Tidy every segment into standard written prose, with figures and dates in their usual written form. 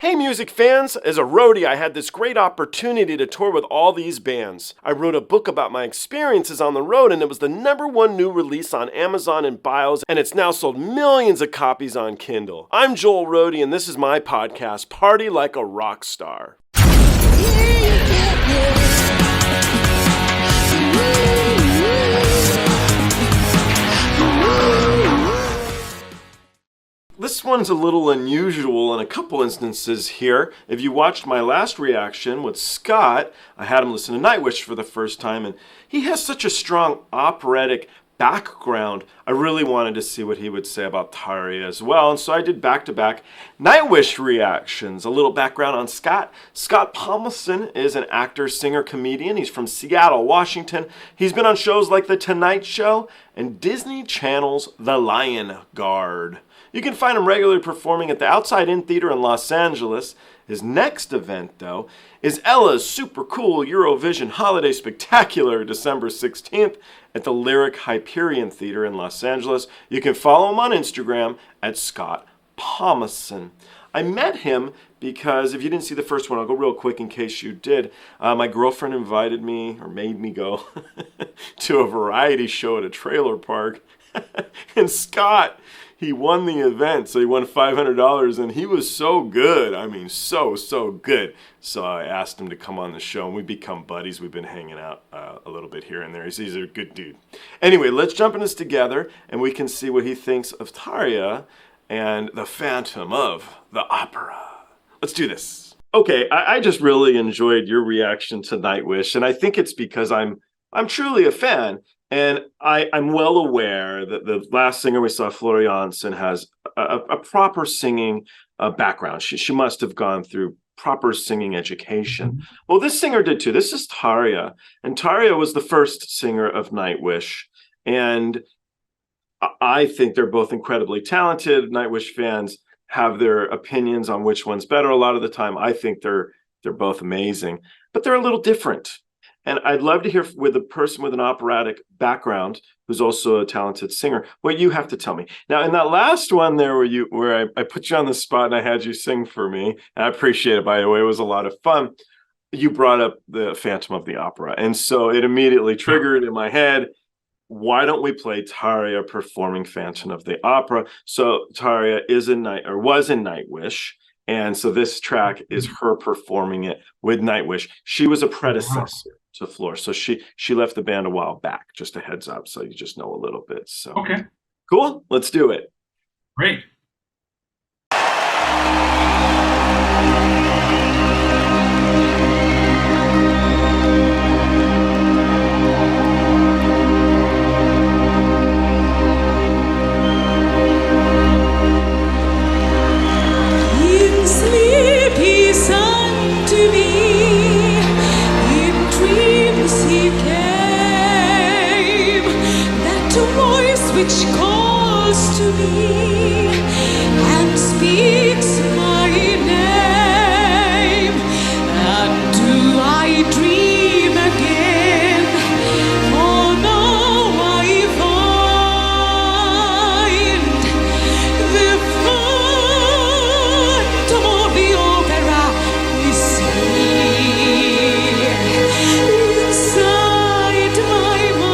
Hey music fans, as a roadie I had this great opportunity to tour with all these bands. I wrote a book about my experiences on the road and it was the #1 new release on Amazon and Bios and it's now sold millions of copies on Kindle. I'm Joel Roadie and this is my podcast, Party Like a Rock Star. This one's a little unusual in a couple instances here. If you watched my last reaction with Scott, I had him listen to NIGHTWISH for the first time, and he has such a strong operatic background. I really wanted to see what he would say about Tarja as well, and so I did back-to-back NIGHTWISH reactions. A little background on Scott. Scott Palmason is an actor, singer, comedian. He's from Seattle, Washington. He's been on shows like The Tonight Show and Disney Channel's The Lion Guard. You can find him regularly performing at the Outside In Theater in Los Angeles. His next event, though, is Ella's super cool Eurovision Holiday Spectacular, December 16th at the Lyric Hyperion Theater in Los Angeles. You can follow him on Instagram at Scott Palmason. I met him because, if you didn't see the first one, I'll go real quick in case you did. My girlfriend invited me, or made me go, to a variety show at a trailer park. And Scott, he won the event, so he won $500, and he was so good. I mean, so good. So I asked him to come on the show, and we've become buddies. We've been hanging out a little bit here and there. He's a good dude. Anyway, let's jump in this together, and we can see what he thinks of Tarja and the Phantom of the Opera. Let's do this. Okay, I just really enjoyed your reaction to NIGHTWISH, and I think it's because I'm truly a fan. And I'm well aware that the last singer we saw, Floriansen, has a proper singing background. She must have gone through proper singing education. Well, this singer did too. This is Tarja. And Tarja was the first singer of NIGHTWISH. And I think they're both incredibly talented. NIGHTWISH fans have their opinions on which one's better. A lot of the time, I think they're both amazing. But they're a little different. And I'd love to hear with a person with an operatic background who's also a talented singer what you have to tell me. Now, in that last one there where I put you on the spot and I had you sing for me, and I appreciate it, by the way, it was a lot of fun. You brought up the Phantom of the Opera. And so it immediately triggered in my head, why don't we play Tarja performing Phantom of the Opera? So Tarja was in NIGHTWISH. And so this track is her performing it with NIGHTWISH. She was a predecessor to Flor. So she left the band a while back, just a heads up, so you just know a little bit. So okay. Cool. Let's do it. Great. Which calls to me and speaks my name, and do I dream again? For now I find the Phantom of the Opera is here inside my mind.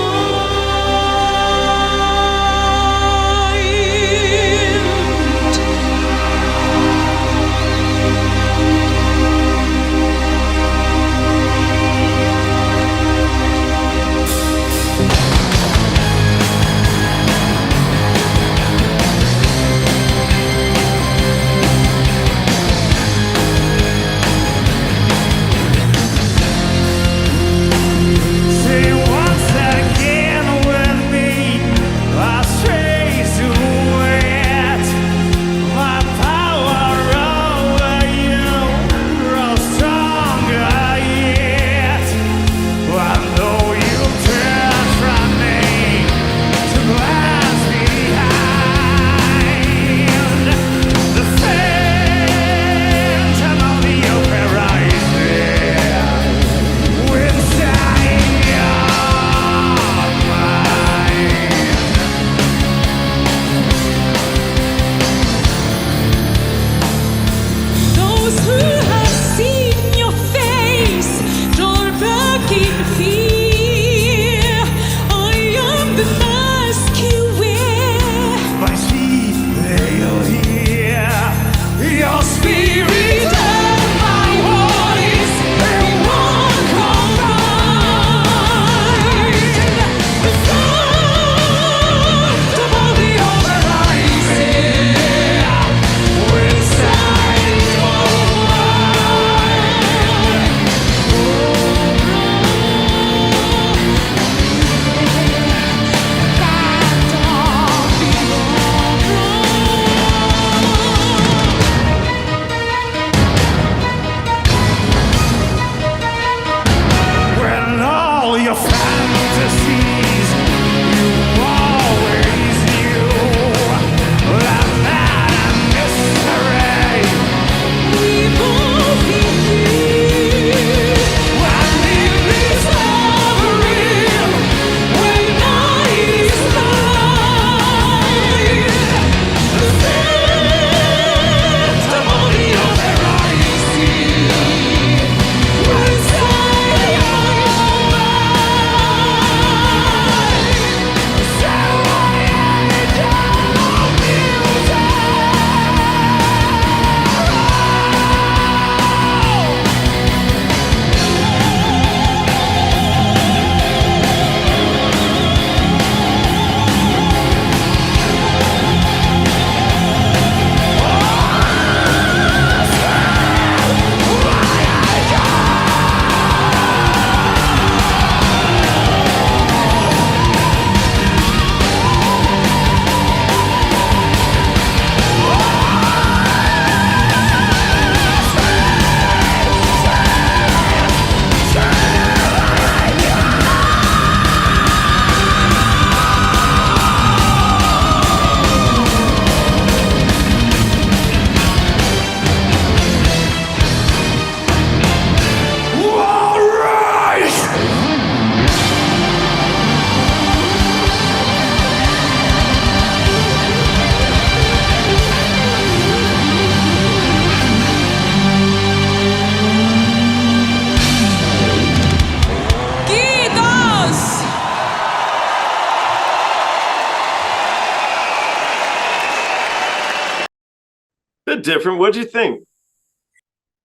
different. What'd you think?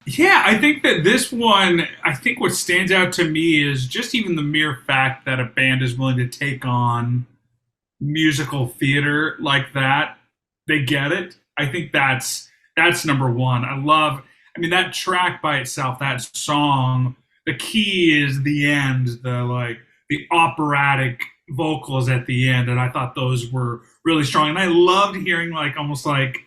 Yeah, I think that this one, I think what stands out to me is just even the mere fact that a band is willing to take on musical theater like that. They get it. I think that's number one. I mean, that track by itself, that song, the key is the end, the operatic vocals at the end, and I thought those were really strong. And I loved hearing almost like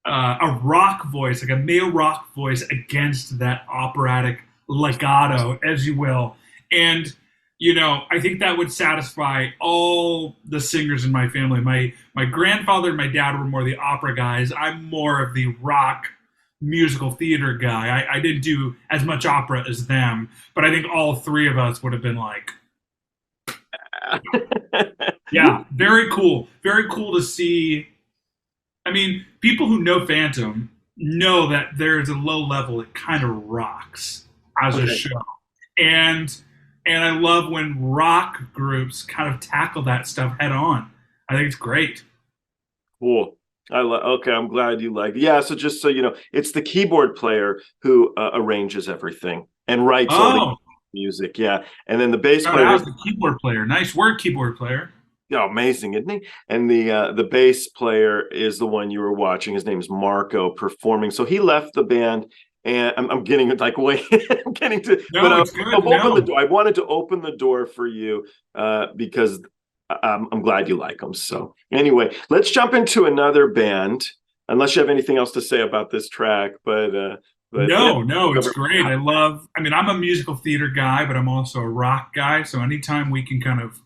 a rock voice, like a male rock voice against that operatic legato, as you will. And, I think that would satisfy all the singers in my family. My grandfather and my dad were more the opera guys. I'm more of the rock musical theater guy. I didn't do as much opera as them, but I think all three of us would have been like, yeah, very cool. Very cool to see. I mean, people who know Phantom know that there's a low level that kind of rocks as a show. And I love when rock groups kind of tackle that stuff head on. I think it's great. Cool. Okay, I'm glad you like it. Yeah, so just so you know, it's the keyboard player who arranges everything and writes all the music. Yeah, and then the bass player is the keyboard player. Nice work, keyboard player. Yeah, amazing, isn't he? And the bass player is the one you were watching. His name's Marco, performing. So he left the band, and I'm getting wait, I'm getting to. No, but it's good. Open the door. I wanted to open the door for you because I'm glad you like them. So anyway, let's jump into another band. Unless you have anything else to say about this track, but no, it's great. I'm a musical theater guy, but I'm also a rock guy. So anytime we can kind of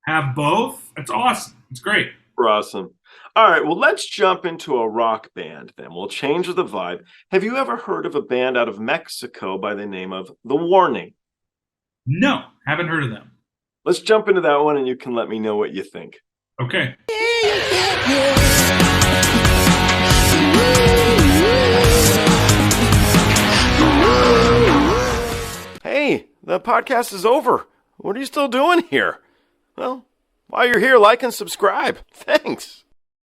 have both, it's awesome. It's great. Awesome. All right, well, let's jump into a rock band then. We'll change the vibe. Have you ever heard of a band out of Mexico by the name of The Warning? No, haven't heard of them. Let's jump into that one and you can let me know what you think. Okay. Hey, the podcast is over. What are you still doing here? Well, while you're here, like and subscribe. Thanks.